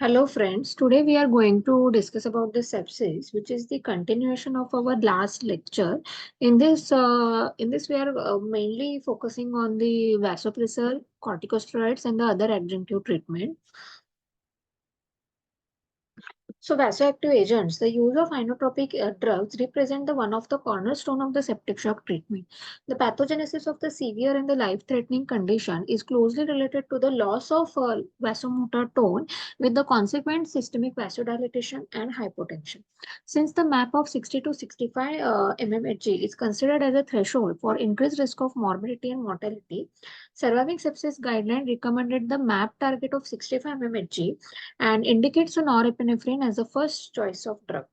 Hello friends, today we are going to discuss about the sepsis, which is the continuation of our last lecture. In this we are mainly focusing on the vasopressor, corticosteroids, and the other adjunctive treatment. So vasoactive agents, the use of inotropic drugs represent the one of the cornerstone of the septic shock treatment. The pathogenesis of the severe and the life-threatening condition is closely related to the loss of vasomotor tone with the consequent systemic vasodilation and hypotension. Since the MAP of 60 to 65 mmHg is considered as a threshold for increased risk of morbidity and mortality, surviving sepsis guideline recommended the MAP target of 65 mmHg and indicates norepinephrine as the first choice of drug.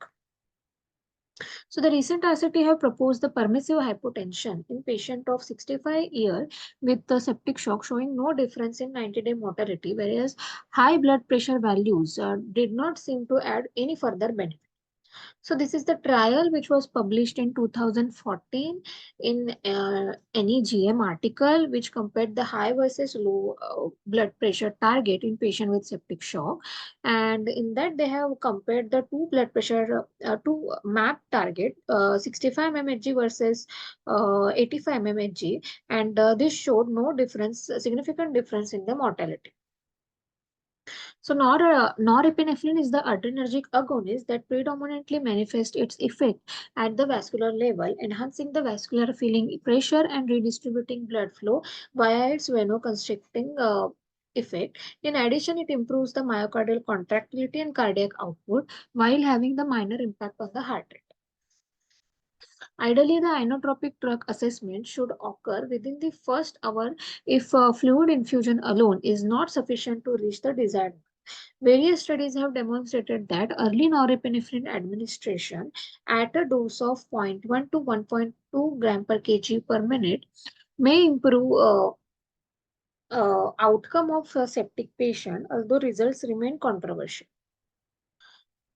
So the recent RCT have proposed the permissive hypotension in patient of 65 year with the septic shock showing no difference in 90-day mortality, whereas high blood pressure values did not seem to add any further benefit. So this is the trial which was published in 2014 in NEGM article, which compared the high versus low blood pressure target in patient with septic shock. And in that they have compared the two blood pressure, two MAP target, 65 mmHg versus 85 mmHg. And this showed no difference, significant difference in the mortality. So norepinephrine is the adrenergic agonist that predominantly manifests its effect at the vascular level, enhancing the vascular filling pressure and redistributing blood flow via its vasoconstricting effect. In addition, it improves the myocardial contractility and cardiac output while having the minor impact on the heart rate. Ideally, the inotropic drug assessment should occur within the first hour if fluid infusion alone is not sufficient to reach the desired. Various studies have demonstrated that early norepinephrine administration at a dose of 0.1 to 1.2 gram per kg per minute may improve outcome of a septic patient, although results remain controversial.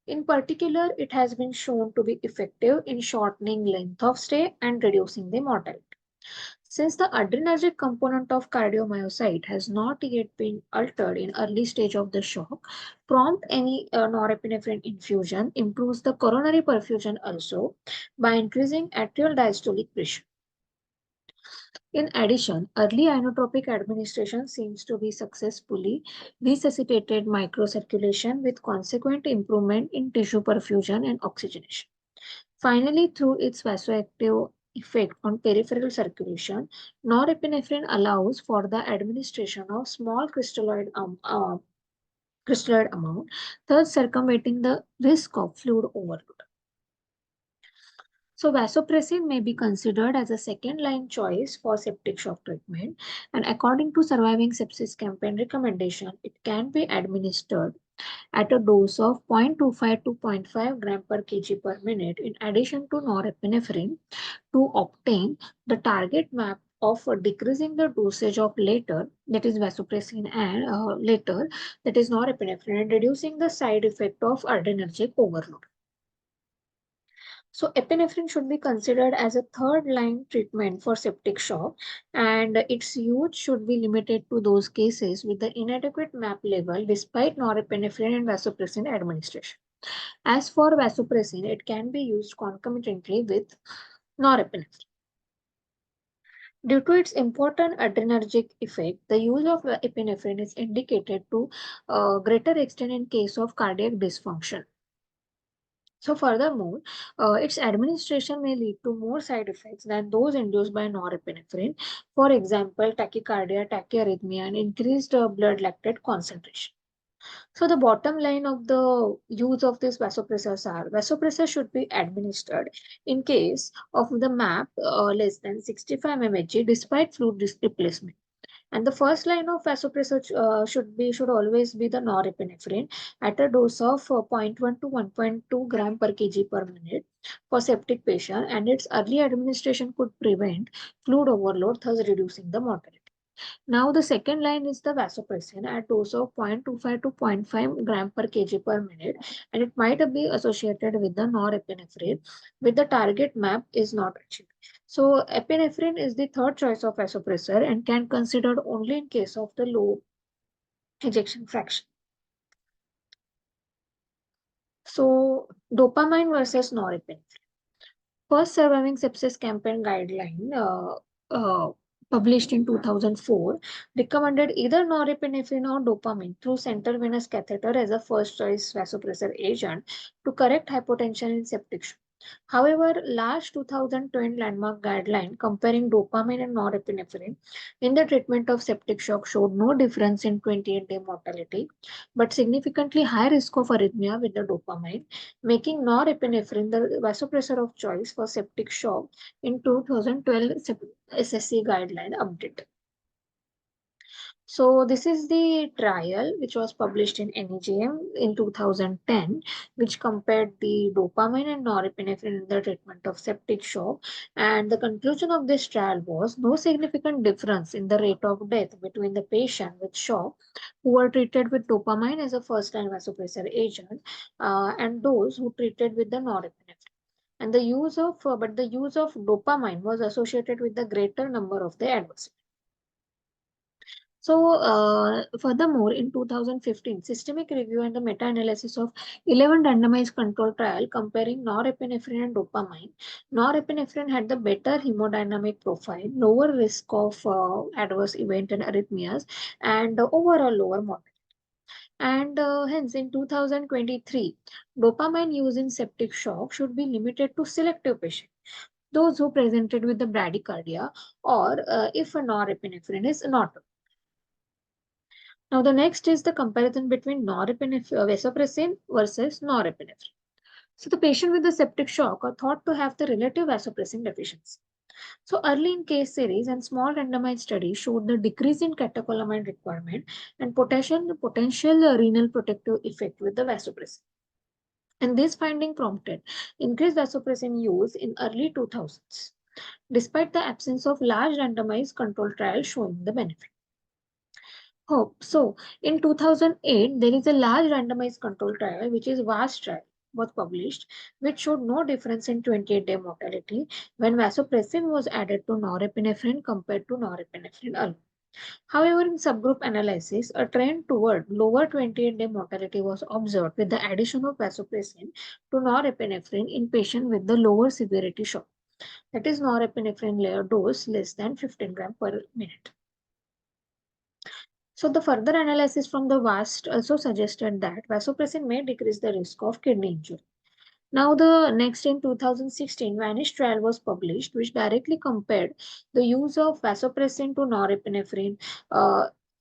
In particular, it has been shown to be effective in shortening length of stay and reducing the mortality. Since the adrenergic component of cardiomyocyte has not yet been altered in early stage of the shock, prompt any norepinephrine infusion improves the coronary perfusion also by increasing atrial diastolic pressure. In addition, early inotropic administration seems to be successfully resuscitated microcirculation with consequent improvement in tissue perfusion and oxygenation. Finally, through its vasoactive effect on peripheral circulation, norepinephrine allows for the administration of small crystalloid amount, thus circumventing the risk of fluid overload. So vasopressin may be considered as a second-line choice for septic shock treatment, and according to surviving sepsis campaign recommendation, it can be administered at a dose of 0.25 to 0.5 gram per kg per minute in addition to norepinephrine to obtain the target map of decreasing the dosage of later, that is vasopressin, and later, that is norepinephrine, and reducing the side effect of adrenergic overload. So epinephrine should be considered as a third line treatment for septic shock, and its use should be limited to those cases with the inadequate MAP level despite norepinephrine and vasopressin administration. As for vasopressin, it can be used concomitantly with norepinephrine. Due to its important adrenergic effect, the use of epinephrine is indicated to a greater extent in case of cardiac dysfunction. So furthermore, its administration may lead to more side effects than those induced by norepinephrine. For example, tachycardia, tachyarrhythmia, and increased blood lactate concentration. So the bottom line of the use of this vasopressors are vasopressor should be administered in case of the MAP less than 65 mmHg despite fluid replacement. And the first line of vasopressor should always be the norepinephrine at a dose of 0.1 to 1.2 gram per kg per minute for septic patient, and its early administration could prevent fluid overload, thus reducing the mortality. Now the second line is the vasopressin at dose of 0.25 to 0.5 gram per kg per minute, and it might be associated with the norepinephrine with the target MAP is not achieved. So epinephrine is the third choice of vasopressor and can considered only in case of the low ejection fraction. So, dopamine versus norepinephrine. First surviving sepsis campaign guideline, published in 2004, recommended either norepinephrine or dopamine through central venous catheter as a first choice vasopressor agent to correct hypotension in septic shock. However, last 2020 landmark guideline comparing dopamine and norepinephrine in the treatment of septic shock showed no difference in 28-day mortality, but significantly high risk of arrhythmia with the dopamine, making norepinephrine the vasopressor of choice for septic shock in 2012 SSC guideline update. So this is the trial which was published in NEJM in 2010, which compared the dopamine and norepinephrine in the treatment of septic shock. And the conclusion of this trial was no significant difference in the rate of death between the patient with shock who were treated with dopamine as a first-line vasopressor agent and those who treated with the norepinephrine. And the use of dopamine was associated with the greater number of the adverse. So, furthermore, in 2015, systemic review and the meta-analysis of 11 randomized control trial comparing norepinephrine and dopamine. Norepinephrine had the better hemodynamic profile, lower risk of adverse event and arrhythmias, and overall lower mortality. And hence, in 2023, dopamine use in septic shock should be limited to selective patients, those who presented with the bradycardia, or if a norepinephrine is not. Now, the next is the comparison between vasopressin versus norepinephrine. So, the patient with the septic shock are thought to have the relative vasopressin deficiency. So, early in case series and small randomized studies showed the decrease in catecholamine requirement and potential renal protective effect with the vasopressin. And this finding prompted increased vasopressin use in early 2000s, despite the absence of large randomized control trials showing the benefit. Oh, so in 2008, there is a large randomized control trial, which is VAST trial, was published, which showed no difference in 28-day mortality when vasopressin was added to norepinephrine compared to norepinephrine alone. However, in subgroup analysis, a trend toward lower 28-day mortality was observed with the addition of vasopressin to norepinephrine in patients with the lower severity shock. That is norepinephrine layer dose less than 15 gram per minute. So the further analysis from the VAST also suggested that vasopressin may decrease the risk of kidney injury. Now the next in 2016, Vanish trial was published, which directly compared the use of vasopressin to norepinephrine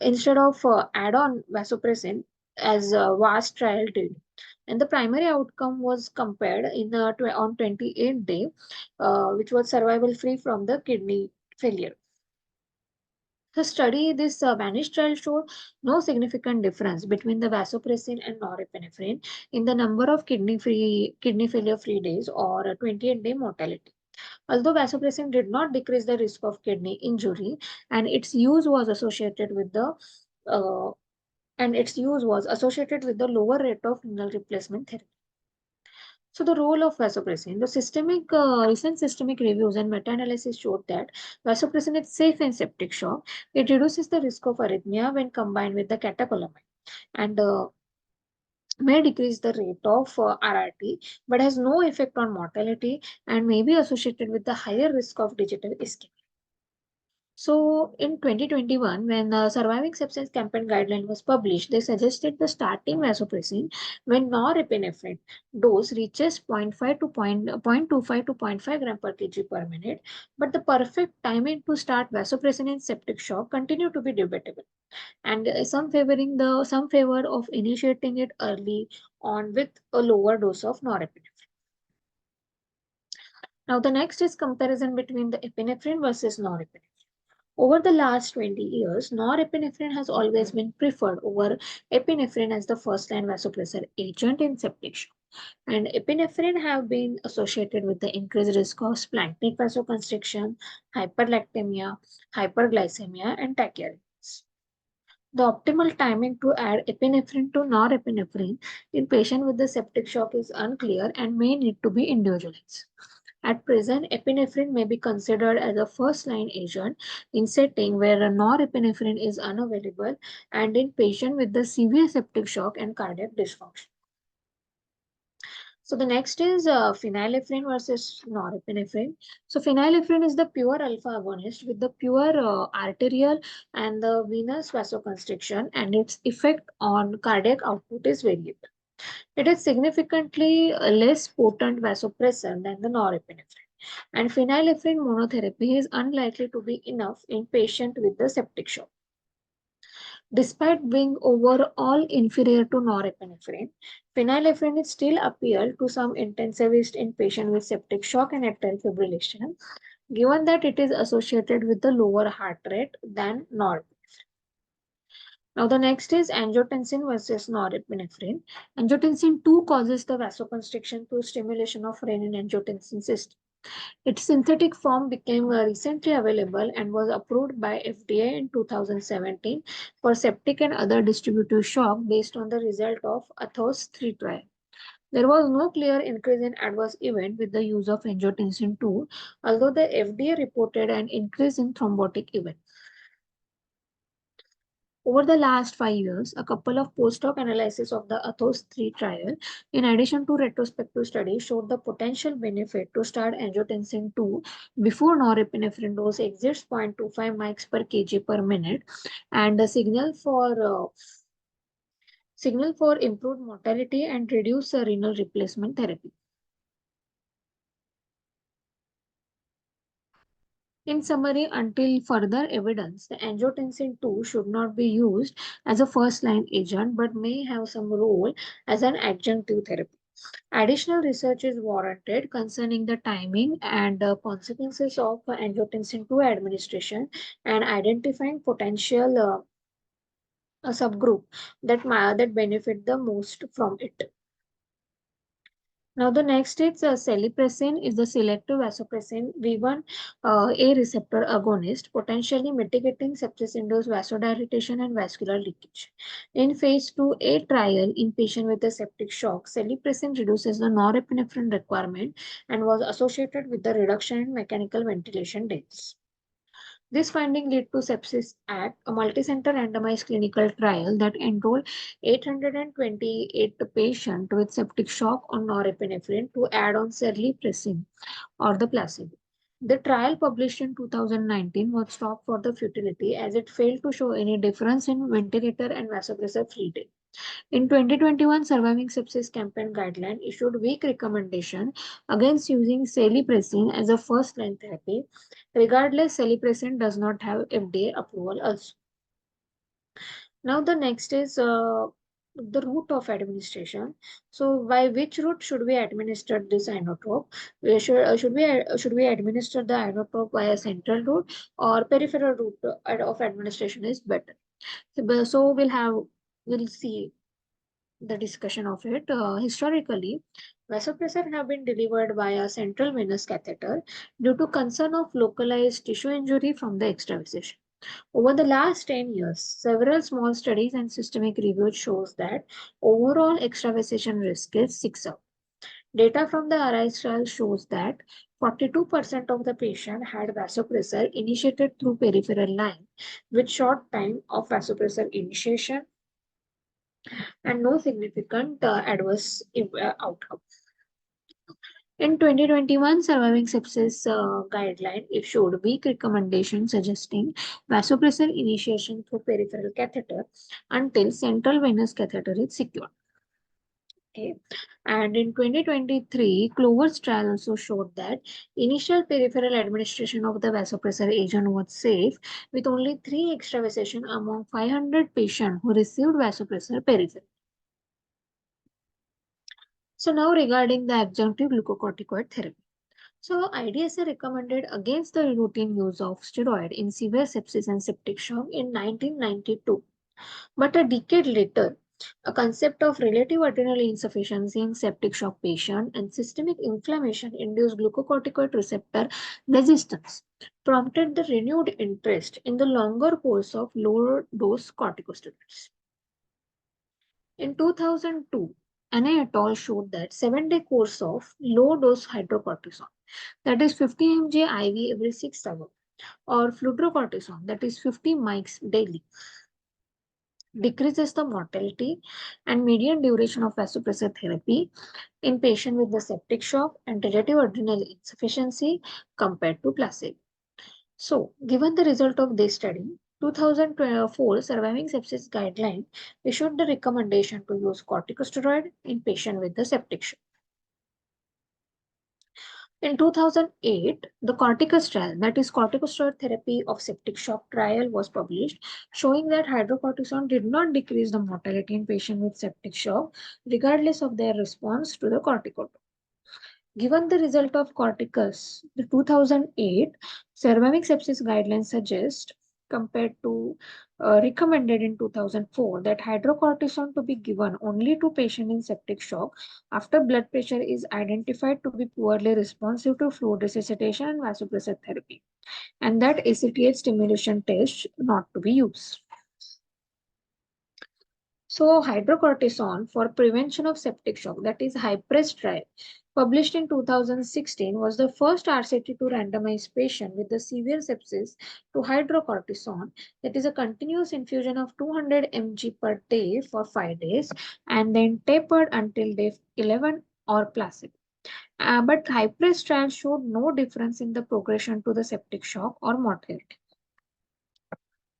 instead of add-on vasopressin as VAST trial did. And the primary outcome was compared on 28th day, which was survival free from the kidney failure. The study, this Vanish trial showed no significant difference between the vasopressin and norepinephrine in the number of kidney failure free days or 28-day mortality. Although vasopressin did not decrease the risk of kidney injury, and its use was associated with the uh, lower rate of renal replacement therapy. So the role of vasopressin, recent systemic reviews and meta-analysis showed that vasopressin is safe in septic shock. It reduces the risk of arrhythmia when combined with the catecholamine and may decrease the rate of RRT, but has no effect on mortality and may be associated with the higher risk of digital ischemia. So in 2021, when the Surviving Sepsis Campaign guideline was published, they suggested the starting vasopressin when norepinephrine dose reaches 0.5 to 0.25 to zero point 0.5 gram per kg per minute. But the perfect timing to start vasopressin in septic shock continue to be debatable, and some favor of initiating it early on with a lower dose of norepinephrine. Now the next is comparison between the epinephrine versus norepinephrine. Over the last 20 years, norepinephrine has always been preferred over epinephrine as the first-line vasopressor agent in septic shock. And epinephrine have been associated with the increased risk of splanchnic vasoconstriction, hyperlactemia, hyperglycemia, and tachyarrhythmias. The optimal timing to add epinephrine to norepinephrine in patient with the septic shock is unclear and may need to be individualized. At present, epinephrine may be considered as a first-line agent in setting where a norepinephrine is unavailable and in patient with the severe septic shock and cardiac dysfunction. So the next is phenylephrine versus norepinephrine. So phenylephrine is the pure alpha agonist with the pure arterial and the venous vasoconstriction, and its effect on cardiac output is variable. It is significantly less potent vasopressor than the norepinephrine. And phenylephrine monotherapy is unlikely to be enough in patients with the septic shock. Despite being overall inferior to norepinephrine, phenylephrine still appealed to some intensivists in patients with septic shock and atrial fibrillation, given that it is associated with the lower heart rate than norepinephrine. Now, the next is angiotensin versus norepinephrine. Angiotensin 2 causes the vasoconstriction through stimulation of renin-angiotensin system. Its synthetic form became recently available and was approved by FDA in 2017 for septic and other distributive shock based on the result of ATHOS 3 trial. There was no clear increase in adverse event with the use of angiotensin 2, although the FDA reported an increase in thrombotic event. Over the last 5 years, a couple of post-hoc analyses of the ATHOS 3 trial, in addition to retrospective studies, showed the potential benefit to start angiotensin 2 before norepinephrine dose exceeds 0.25 mics per kg per minute, and the signal for improved mortality and reduced renal replacement therapy. In summary, until further evidence, the angiotensin 2 should not be used as a first-line agent but may have some role as an adjunctive therapy. Additional research is warranted concerning the timing and consequences of angiotensin 2 administration and identifying potential a subgroup that benefit the most from it. Now the next is celepressin is the selective vasopressin V1 A receptor agonist, potentially mitigating sepsis-induced vasodilatation and vascular leakage. In phase 2A trial in patient with a septic shock, celepressin reduces the norepinephrine requirement and was associated with the reduction in mechanical ventilation deaths. This finding led to Sepsis Act, a multicenter randomized clinical trial that enrolled 828 patients with septic shock on norepinephrine to add on celepressin or the placebo. The trial published in 2019 was stopped for the futility as it failed to show any difference in ventilator and vasopressor free day. In 2021, Surviving Sepsis Campaign Guideline issued weak recommendation against using celepressin as a first-line therapy. Regardless, celepressin does not have FDA approval also. Now the next is the route of administration. So by which route should we administer this inotrope? Should we administer the inotrope via central route or peripheral route of administration is better? So we'll see the discussion of it. Historically, vasopressor have been delivered via central venous catheter due to concern of localized tissue injury from the extravasation. Over the last 10 years, several small studies and systemic reviews shows that overall extravasation risk is 6 out. Data from the ARISE trial shows that 42% of the patient had vasopressor initiated through peripheral line with short time of vasopressor initiation and no significant adverse outcome. In 2021, Surviving Sepsis guideline issued weak recommendation suggesting vasopressor initiation through peripheral catheter until central venous catheter is secured. Okay. And in 2023, Clover's trial also showed that initial peripheral administration of the vasopressor agent was safe with only 3 extravasation among 500 patients who received vasopressor peripheral. So now regarding the adjunctive glucocorticoid therapy. So IDSA recommended against the routine use of steroid in severe sepsis and septic shock in 1992. But a decade later, a concept of relative adrenal insufficiency in septic shock patient and systemic inflammation induced glucocorticoid receptor resistance prompted the renewed interest in the longer course of lower dose corticosteroids. In 2002, Anna et al. Showed that 7-day course of low-dose hydrocortisone, that is 50 mg IV every 6 hours, or fludrocortisone, that is 50 mics daily, decreases the mortality and median duration of vasopressor therapy in patients with the septic shock and relative adrenal insufficiency compared to placebo. So, given the result of this study, 2004 Surviving Sepsis Guideline issued the recommendation to use corticosteroid in patients with the septic shock. In 2008, the corticosteroid, that is corticosteroid therapy of septic shock trial was published, showing that hydrocortisone did not decrease the mortality in patients with septic shock, regardless of their response to the corticosteroid. Given the result of Corticus, the 2008 Surviving Sepsis Guidelines suggest, compared to recommended in 2004, that hydrocortisone to be given only to patients in septic shock after blood pressure is identified to be poorly responsive to fluid resuscitation and vasopressor therapy, and that ACTH stimulation test not to be used. So, hydrocortisone for prevention of septic shock, that is HYPRESS trial, published in 2016, was the first RCT to randomize patient with the severe sepsis to hydrocortisone, that is a continuous infusion of 200 mg per day for 5 days and then tapered until day 11 or placebo. But HYPRESS trial showed no difference in the progression to the septic shock or mortality.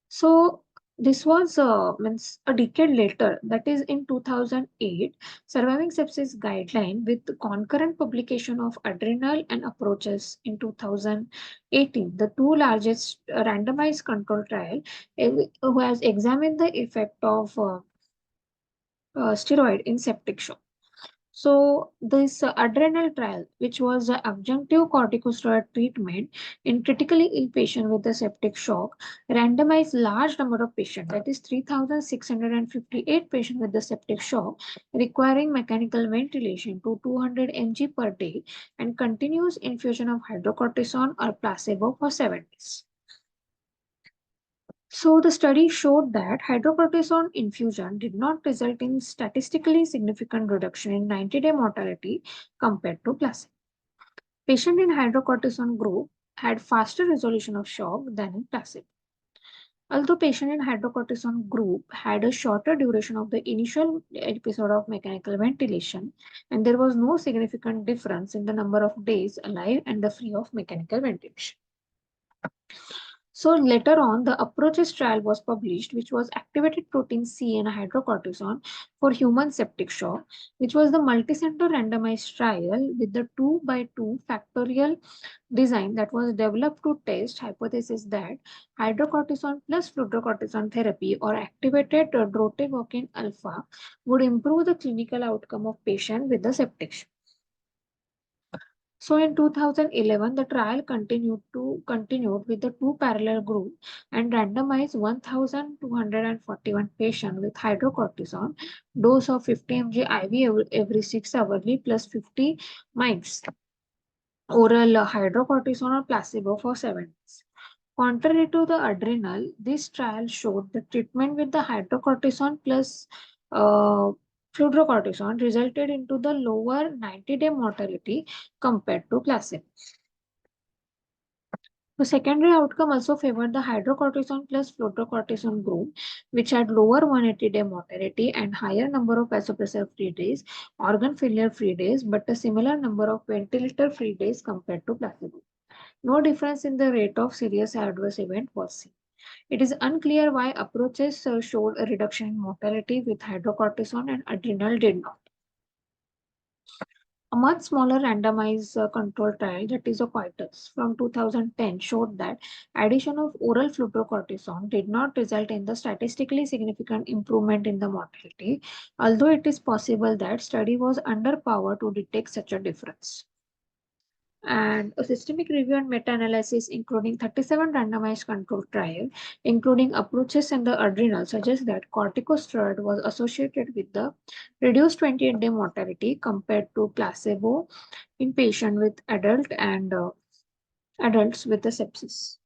So this was means a decade later, that is in 2008, Surviving Sepsis Guideline with the concurrent publication of adrenal and approaches in 2018, the two largest randomized control trial who has examined the effect of steroid in septic shock. So this adrenal trial, which was an adjunctive corticosteroid treatment in critically ill patient with the septic shock, randomized large number of patients, that is 3,658 patients with the septic shock, requiring mechanical ventilation to 200 mg per day and continuous infusion of hydrocortisone or placebo for 7 days. So the study showed that hydrocortisone infusion did not result in statistically significant reduction in 90-day mortality compared to placebo. Patient in hydrocortisone group had faster resolution of shock than in placebo. Although patient in hydrocortisone group had a shorter duration of the initial episode of mechanical ventilation, and there was no significant difference in the number of days alive and the free of mechanical ventilation. So later on, the approaches trial was published, which was activated protein C and hydrocortisone for human septic shock, which was the multicenter randomized trial with the 2 by 2 factorial design that was developed to test hypothesis that hydrocortisone plus fluorocortisone therapy or activated drotaverkin alpha would improve the clinical outcome of patient with the septic shock. So in 2011, the trial continued with the two parallel group and randomized 1,241 patients with hydrocortisone dose of 50 mg IV every 6 hourly plus 50 mics oral hydrocortisone or placebo for 7 days. Contrary to the adrenal, this trial showed the treatment with the hydrocortisone plus uh, fluorocortisone resulted into the lower 90-day mortality compared to placebo. The secondary outcome also favored the hydrocortisone plus fluorocortisone group, which had lower 180-day mortality and higher number of vasopressor-free days, organ failure-free days, but a similar number of ventilator-free days compared to placebo. No difference in the rate of serious adverse event was seen. It is unclear why approaches showed a reduction in mortality with hydrocortisone and adrenal did not. A much smaller randomized control trial, that is a coitus, from 2010 showed that addition of oral fluorocortisone did not result in the statistically significant improvement in the mortality, although it is possible that study was underpowered to detect such a difference. And a systemic review and meta-analysis including 37 randomized control trial, including approaches and the adrenal, suggests that corticosteroid was associated with the reduced 28-day mortality compared to placebo in patients with adults with the sepsis.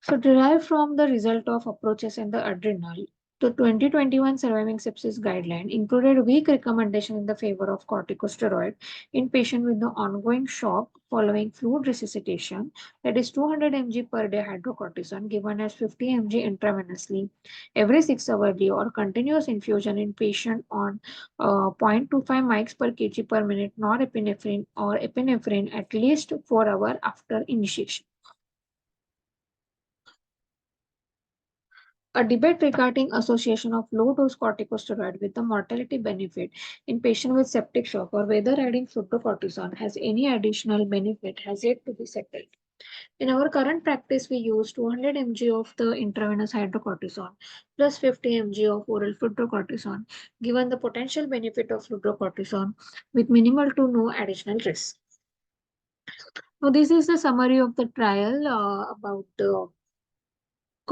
So derived from the result of approaches in the adrenal, The 2021 surviving sepsis guideline included weak recommendation in the favor of corticosteroid in patients with the ongoing shock following fluid resuscitation, that is 200 mg per day hydrocortisone given as 50 mg intravenously every 6 hours or continuous infusion in patient on 0.25 mics per kg per minute norepinephrine or epinephrine at least 4 hours after initiation. A debate regarding association of low-dose corticosteroid with the mortality benefit in patients with septic shock or whether adding fludrocortisone has any additional benefit has yet to be settled. In our current practice, we use 200 mg of the intravenous hydrocortisone plus 50 mg of oral fludrocortisone, given the potential benefit of fludrocortisone with minimal to no additional risk. Now, this is the summary of the trial about the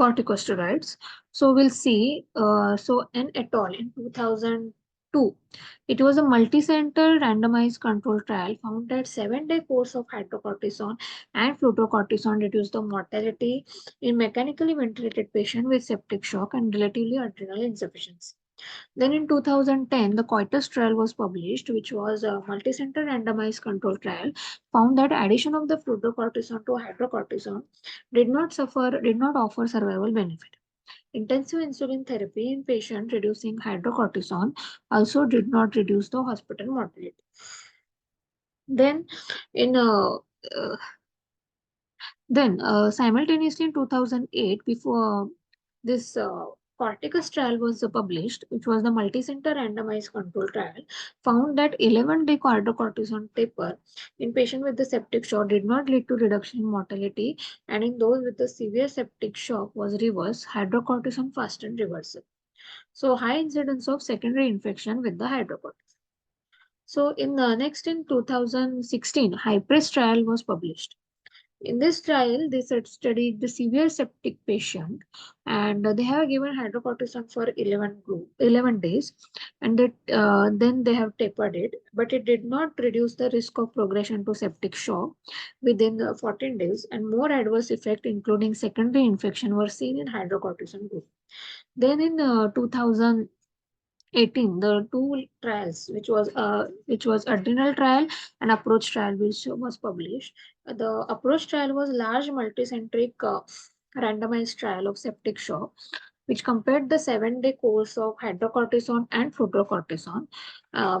corticosteroids. So we'll see. So N et al. In 2002, it was a multi-center randomized control trial found that 7-day course of hydrocortisone and fludrocortisone reduced the mortality in mechanically ventilated patients with septic shock and relatively adrenal insufficiency. Then in 2010, the coitus trial was published, which was a multicenter randomized control trial, found that addition of the fludrocortisone to hydrocortisone did not offer survival benefit. Intensive insulin therapy in patients reducing hydrocortisone also did not reduce the hospital mortality. Then in uh, simultaneously in 2008, before this Corticus trial was published, which was the multicenter randomized control trial, found that 11-day hydrocortisone taper in patients with the septic shock did not lead to reduction in mortality, and in those with the severe septic shock was reversed. Hydrocortisone fastened reversal. So high incidence of secondary infection with the hydrocortisone. So in 2016, Hypres trial was published. In this trial, they studied the severe septic patient and they have given hydrocortisone for 11 days and then they have tapered it, but it did not reduce the risk of progression to septic shock within 14 days and more adverse effect including secondary infection were seen in hydrocortisone group. Then in 2018, the two trials, which was adrenal trial and approach trial, which was published. The approach trial was large multicentric randomized trial of septic shock, which compared the 7-day course of hydrocortisone and fludrocortisone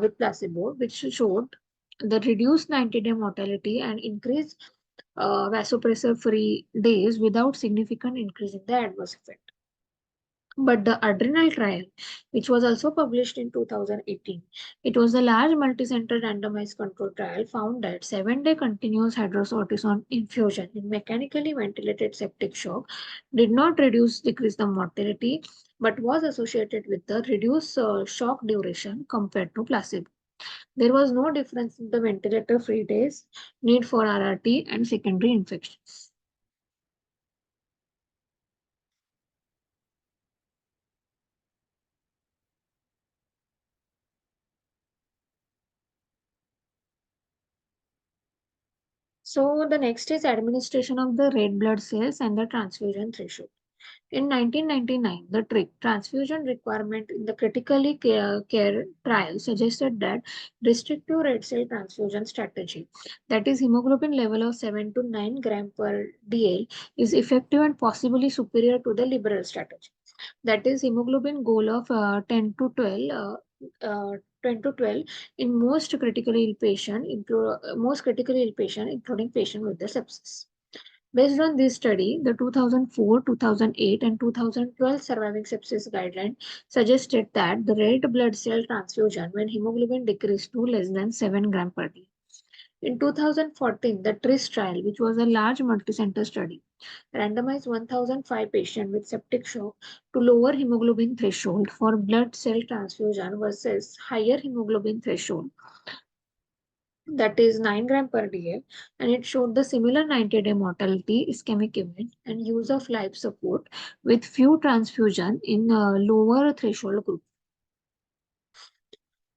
with placebo, which showed the reduced 90-day mortality and increased vasopressor-free days without significant increase in the adverse effect. But the adrenal trial, which was also published in 2018, it was a large multicenter randomized control trial, found that 7-day continuous hydrocortisone infusion in mechanically ventilated septic shock did not decrease the mortality, but was associated with the reduced shock duration compared to placebo. There was no difference in the ventilator-free days, need for RRT, and secondary infections. So the next is administration of the red blood cells and the transfusion threshold. In 1999, the transfusion requirement in the critically care trial suggested that restrictive red cell transfusion strategy, that is hemoglobin level of 7 to 9 gram per DL, is effective and possibly superior to the liberal strategy. That is hemoglobin goal of 10 to 12. Uh, 10 to 12 in most critically ill patient, including patient with the sepsis. Based on this study, the 2004, 2008, and 2012 surviving sepsis guideline suggested that the red blood cell transfusion when hemoglobin decreased to less than 7 gram per day. In 2014, the TRIS trial, which was a large multicenter study, randomized 1,005 patients with septic shock to lower hemoglobin threshold for blood cell transfusion versus higher hemoglobin threshold, that is 9 gram per day, and it showed the similar 90-day mortality, ischemic event, and use of life support with few transfusion in a lower threshold group.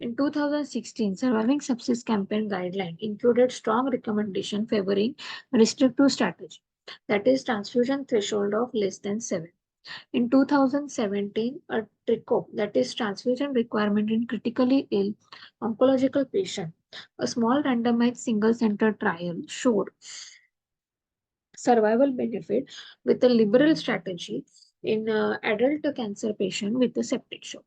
In 2016, surviving sepsis campaign guideline included strong recommendation favoring restrictive strategy, that is transfusion threshold of less than 7. In 2017, a TRICO, that is transfusion requirement in critically ill oncological patient, a small randomized single-center trial showed survival benefit with a liberal strategy in adult cancer patient with a septic shock.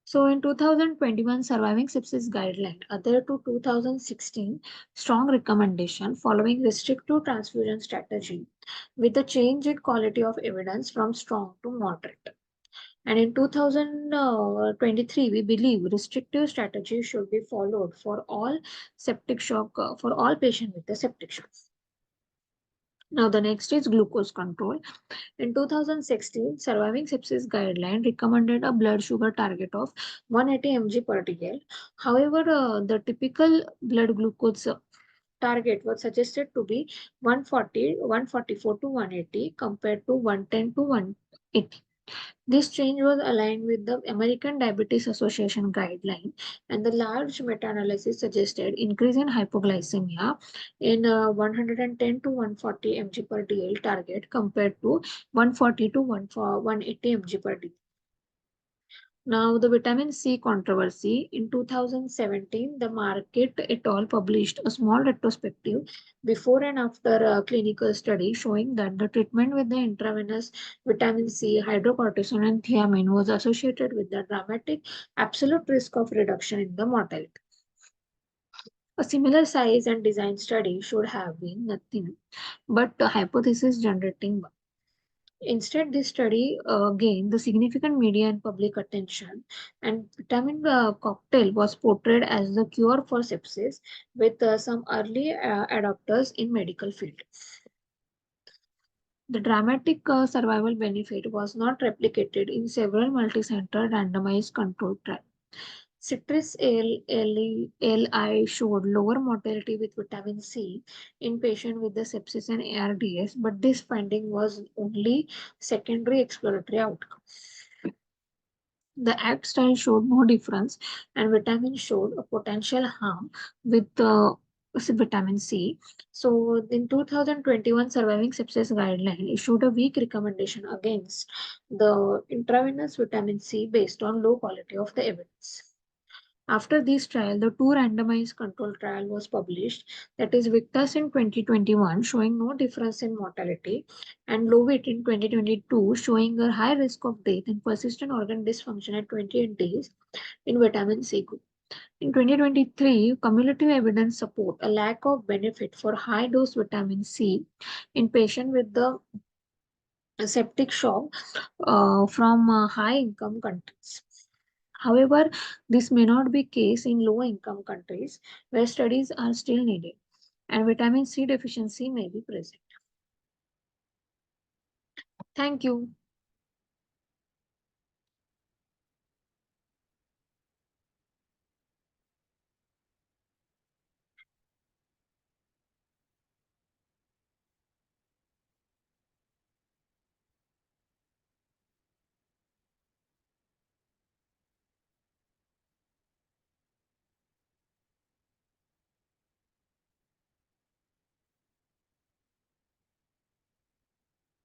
So in 2021, Surviving Sepsis Guideline, other to 2016, strong recommendation following restrictive transfusion strategy with a change in quality of evidence from strong to moderate. And in 2023, we believe restrictive strategy should be followed for all septic shock, for all patients with the septic shock. Now the next is glucose control. In 2016, Surviving Sepsis Guideline recommended a blood sugar target of 180 mg per dl. However, the typical blood glucose target was suggested to be 140, 144 to 180 compared to 110 to 180. This change was aligned with the American Diabetes Association guideline, and the large meta-analysis suggested increase in hypoglycemia in 110 to 140 mg per dl target compared to 140 to 180 mg per dl. Now, the vitamin C controversy. In 2017, the Market et al. Published a small retrospective before and after a clinical study showing that the treatment with the intravenous vitamin C, hydrocortisone, and thiamine was associated with the dramatic absolute risk of reduction in the mortality. A similar size and design study should have been nothing but a hypothesis generating. Instead, this study gained the significant media and public attention, and vitamin cocktail was portrayed as the cure for sepsis with some early adopters in medical field. The dramatic survival benefit was not replicated in several multi-center randomized controlled trials. Citrus LI showed lower mortality with vitamin C in patients with the sepsis and ARDS, but this finding was only secondary exploratory outcome. The ACT style showed no difference, and vitamin showed a potential harm with vitamin C. So, in 2021, Surviving Sepsis Guideline issued a weak recommendation against the intravenous vitamin C based on low quality of the evidence. After this trial, the two randomized control trial was published, that is Victus in 2021 showing no difference in mortality, and Lovit in 2022 showing a high risk of death and persistent organ dysfunction at 28 days in vitamin C group. In 2023, cumulative evidence support a lack of benefit for high dose vitamin C in patients with the septic shock from high income countries. However, this may not be case in low income countries where studies are still needed and vitamin C deficiency may be present. Thank you.